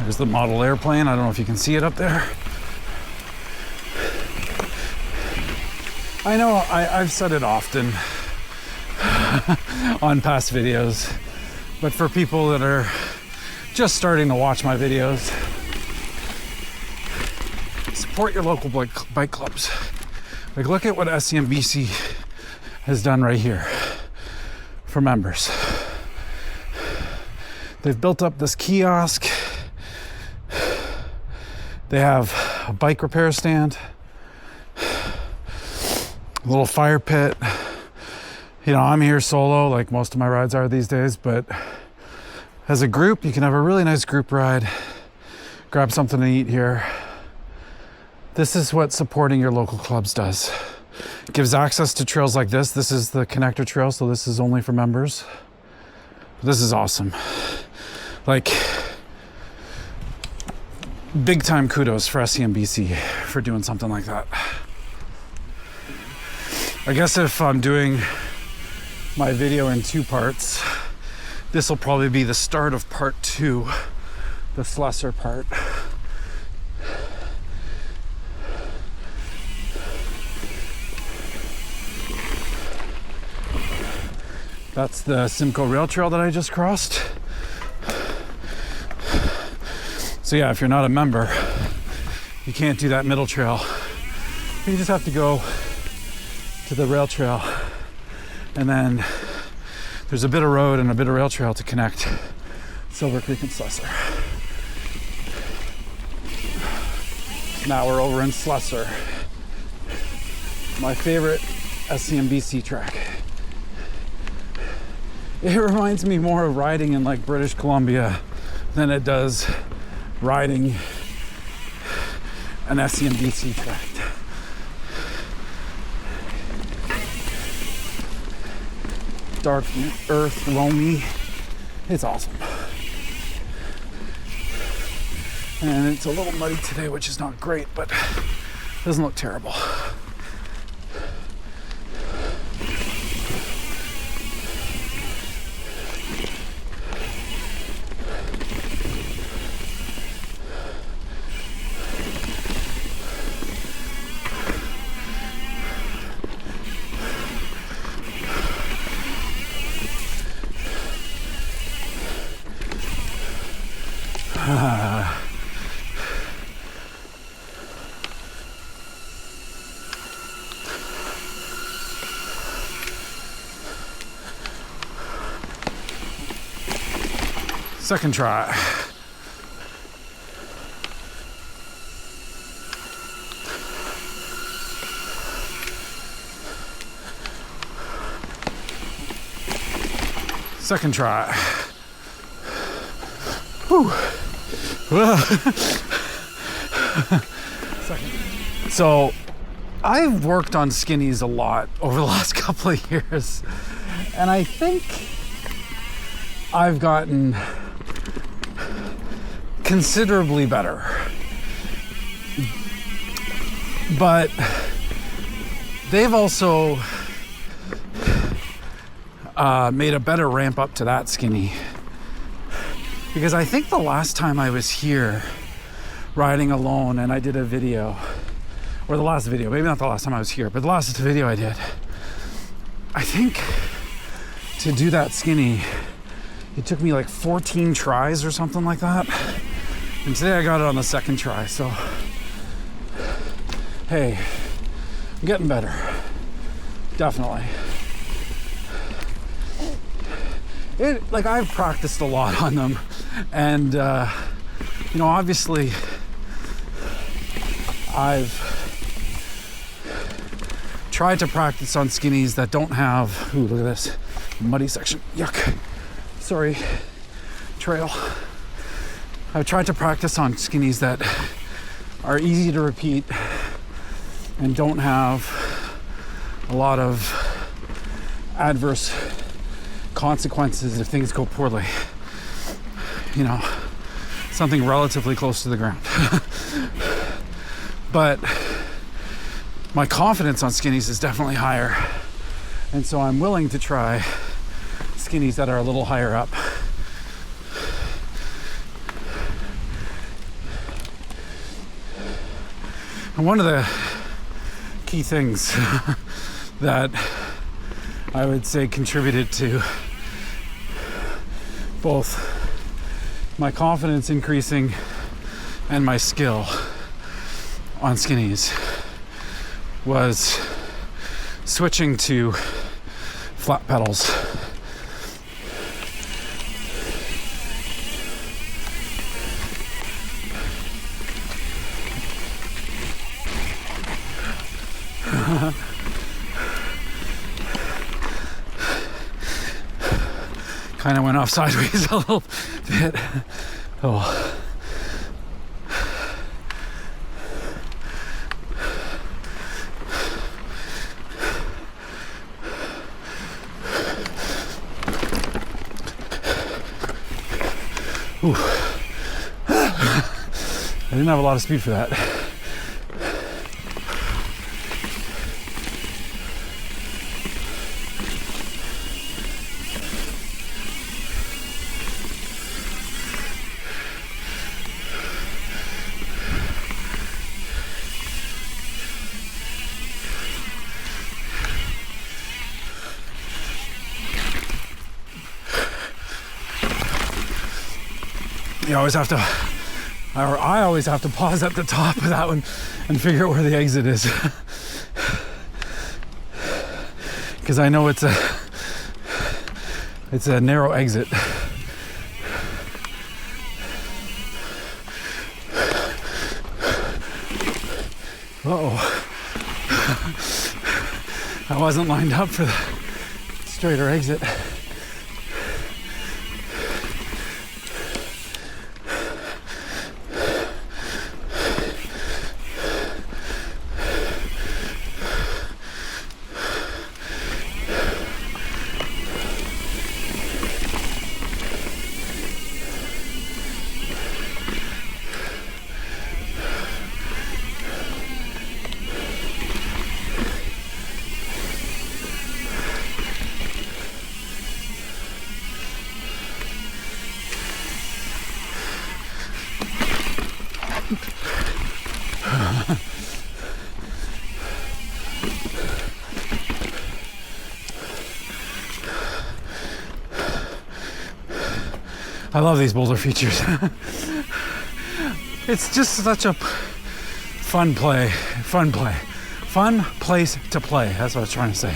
There's the model airplane. I don't know if you can see it up there. I know I've said it often on past videos, but for people that are just starting to watch my videos, support your local bike clubs. Like, look at what SCMBC has done right here for members. They've built up this kiosk. They have a bike repair stand, a little fire pit. You know, I'm here solo, like most of my rides are these days, but as a group, you can have a really nice group ride, grab something to eat here. This is what supporting your local clubs does. It gives access to trails like this. This is the connector trail, so this is only for members. This is awesome. Like, big time kudos for SCMBC for doing something like that. I guess if I'm doing my video in 2 parts, this will probably be the start of part 2, the Slessor part. That's the Simcoe Rail Trail that I just crossed. So yeah, if you're not a member, you can't do that middle trail. You just have to go to the rail trail, and then there's a bit of road and a bit of rail trail to connect Silver Creek and Slessor. Now we're over in Slessor, my favorite SCMBC track. It reminds me more of riding in like British Columbia than it does riding an SCMBC track. Dark earth, loamy. It's awesome. And it's a little muddy today, which is not great, but doesn't look terrible. Second try. Second try. Whew. So I've worked on skinnies a lot over the last couple of years, and I think I've gotten considerably better. But they've also made a better ramp up to that skinny. Because I think the last time I was here riding alone and I did a video, or the last video, maybe not the last time I was here, but the last video I did, I think to do that skinny, it took me like 14 tries or something like that. And today I got it on the second try, so hey, I'm getting better. Definitely. Like, I've practiced a lot on them, and you know, obviously I've tried to practice on skinnies that don't have, ooh, look at this muddy section, yuck, sorry, trail. I've tried to practice on skinnies that are easy to repeat and don't have a lot of adverse consequences if things go poorly. You know, something relatively close to the ground. But my confidence on skinnies is definitely higher, and so I'm willing to try skinnies that are a little higher up. And one of the key things that I would say contributed to both my confidence increasing and my skill on skinnies was switching to flat pedals. Kind of went off sideways a little bit. Oh. Ooh. I didn't have a lot of speed for that. You always have to, or I always have to pause at the top of that one and figure out where the exit is. Because I know it's a narrow exit. Uh-oh. I wasn't lined up for the straighter exit. I love these boulder features. It's just such a fun place to play. That's what I was trying to say.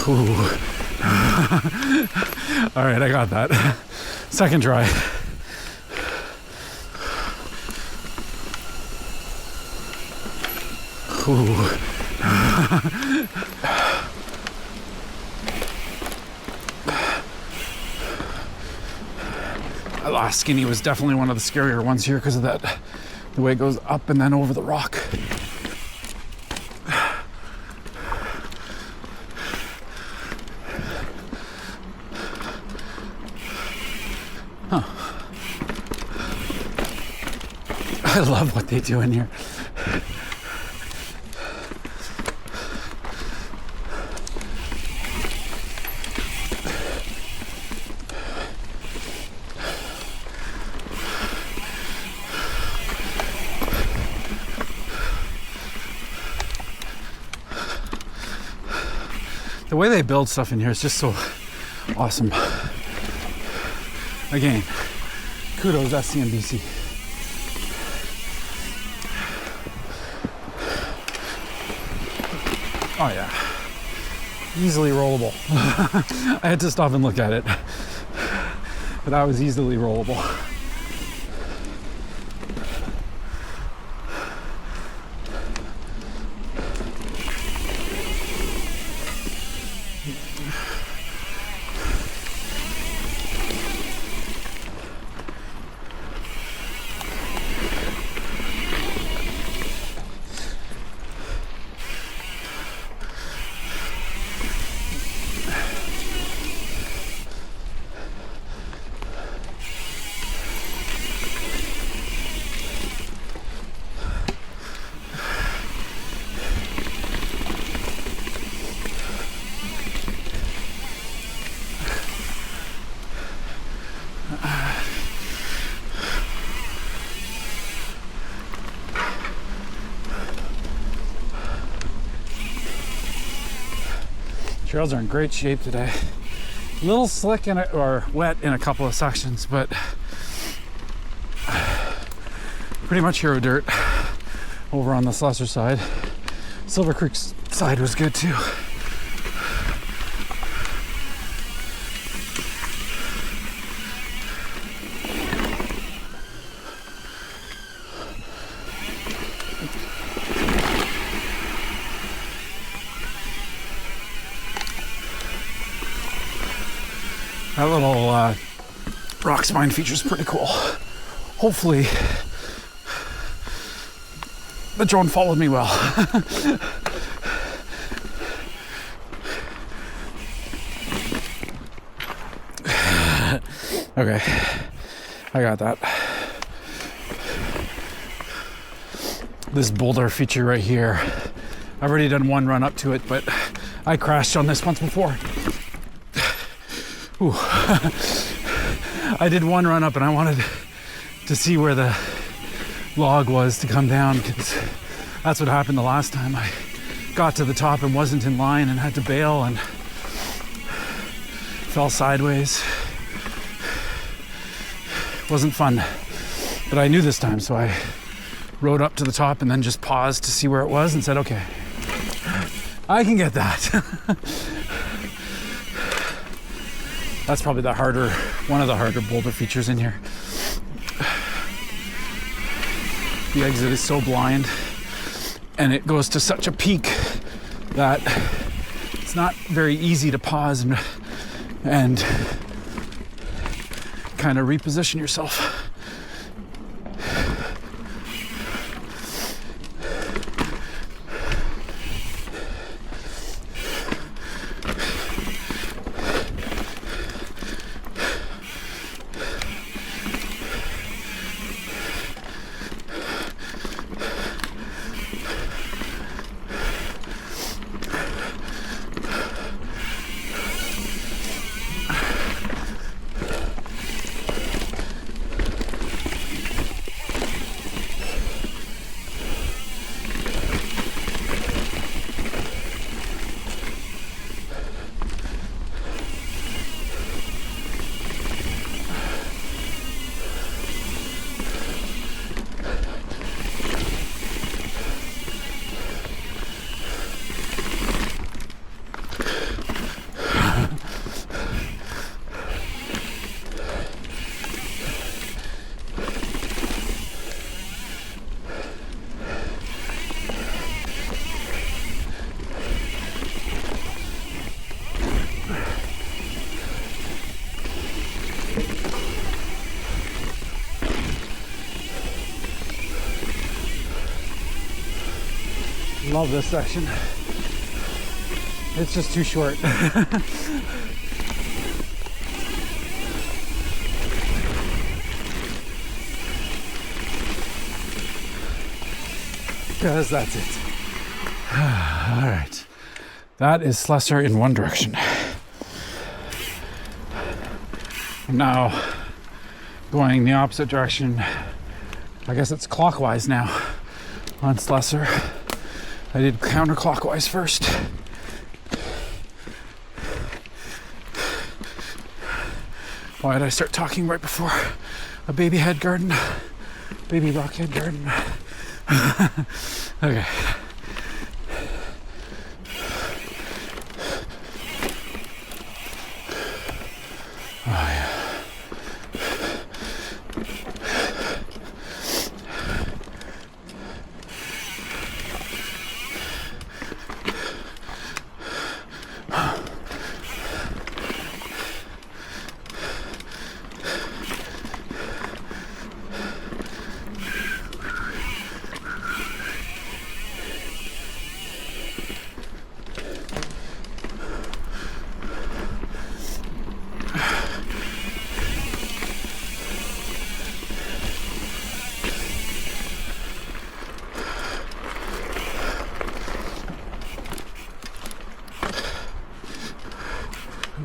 Ooh. All right, I got that. Second try. Ooh. The last skinny was definitely one of the scarier ones here because of that, the way it goes up and then over the rock. I love what they do in here. The way they build stuff in here is just so awesome. Again, kudos SCMBC. Oh yeah. Easily rollable. I had to stop and look at it. But that was easily rollable. Trails are in great shape today. A little slick or wet in a couple of sections, but pretty much hero dirt over on the Slessor side. Silver Creek side was good too. That little rock spine feature is pretty cool. Hopefully, the drone followed me well. Okay, I got that. This boulder feature right here, I've already done one run up to it, but I crashed on this once before. Ooh. I did one run up and I wanted to see where the log was to come down, because that's what happened the last time. I got to the top and wasn't in line and had to bail and fell sideways. Wasn't fun, but I knew this time, so I rode up to the top and then just paused to see where it was and said, okay, I can get that. That's probably one of the harder boulder features in here. The exit is so blind and it goes to such a peak that it's not very easy to pause and kind of reposition yourself. Love this section. It's just too short. Because that's it. All right. That is Slessor in one direction. I'm now going the opposite direction. I guess it's clockwise now on Slessor. I did counterclockwise first. Why did I start talking right before a baby head garden? Baby rock head garden. Okay.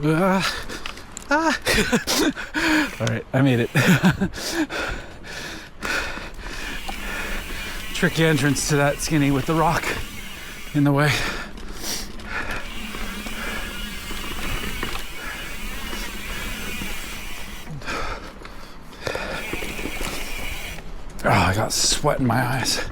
All right, I made it. Tricky entrance to that skinny with the rock in the way. Oh, I got sweat in my eyes.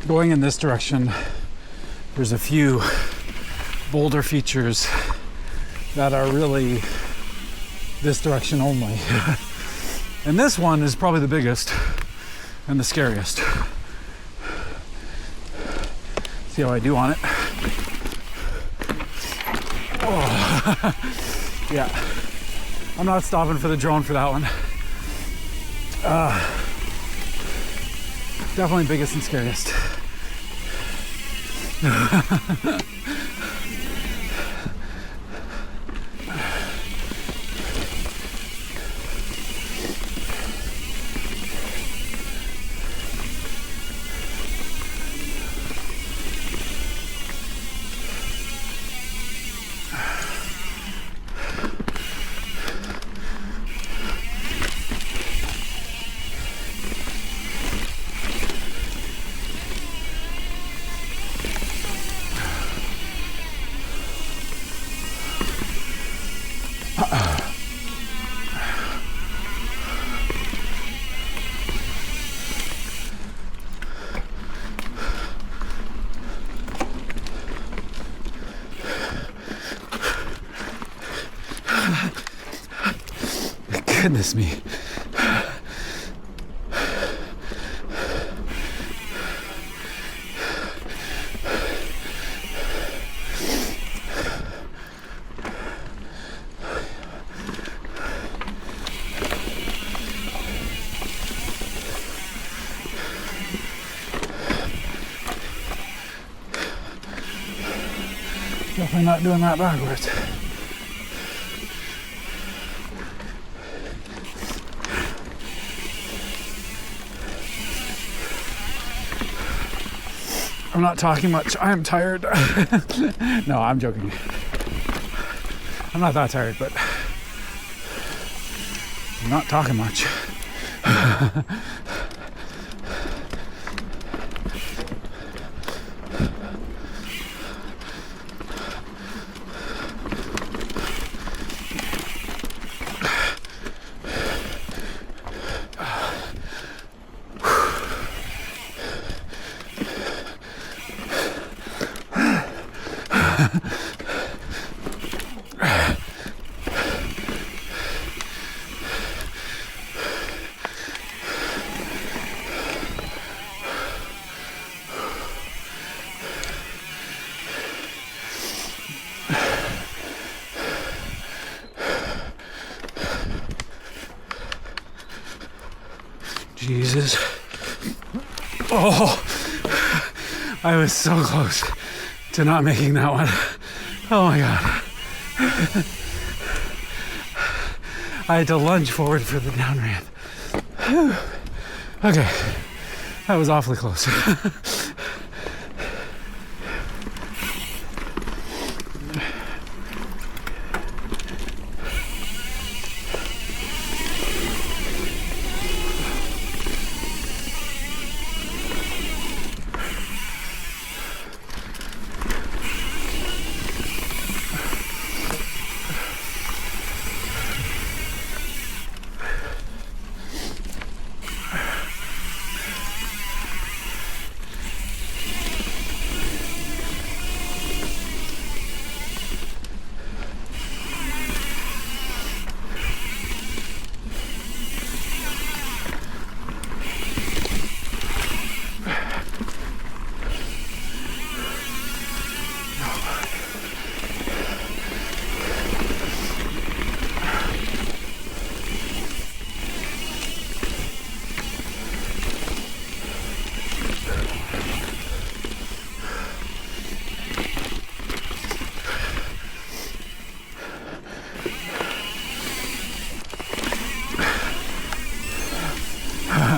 Going in this direction, there's a few boulder features that are really this direction only. And this one is probably the biggest and the scariest. See how I do on it? Oh. Yeah, I'm not stopping for the drone for that one. Definitely biggest and scariest. Goodness me. Definitely not doing that backwards. I'm not talking much. I am tired. No, I'm joking. I'm not that tired, but I'm not talking much. Jesus. Oh, I was so close to not making that one. Oh my God. I had to lunge forward for the down ramp. Whew. Okay, that was awfully close.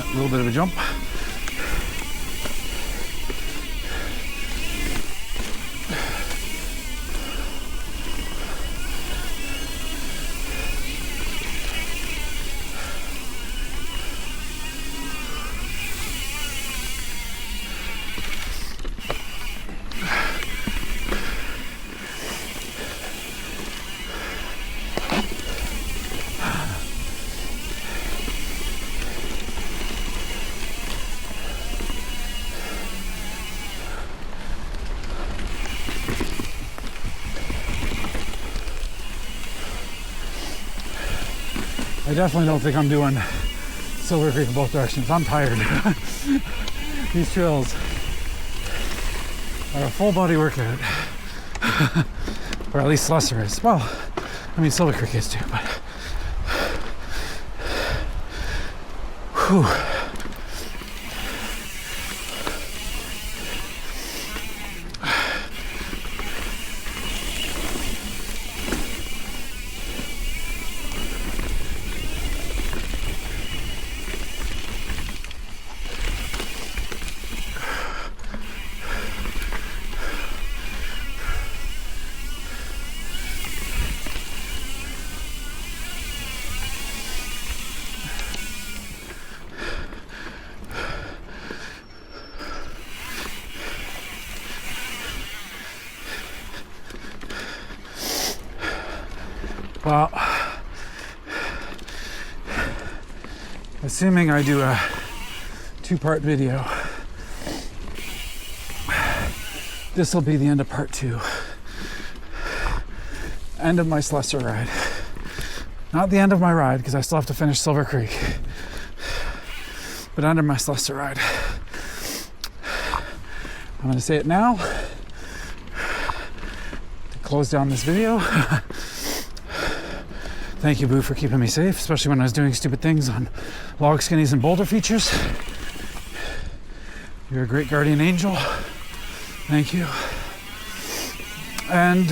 A little bit of a jump. I definitely don't think I'm doing Silver Creek in both directions. I'm tired. These trails are a full body workout. Or at least Slessor is. Well, I mean Silver Creek is too, but whew. Well, assuming I do a two-part video, this will be the end of part 2. End of my Slessor ride. Not the end of my ride, because I still have to finish Silver Creek, but end of my Slessor ride. I'm going to say it now to close down this video. Thank you, Boo, for keeping me safe, especially when I was doing stupid things on log skinnies and boulder features. You're a great guardian angel. Thank you. And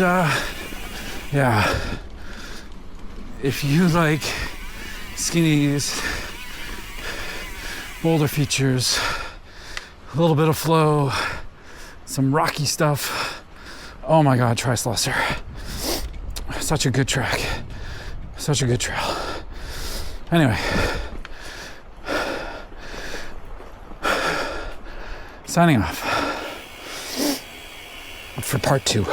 yeah, if you like skinnies, boulder features, a little bit of flow, some rocky stuff, oh my God, try Slessor. Such a good track. Such a good trail. Anyway, signing off for part 2.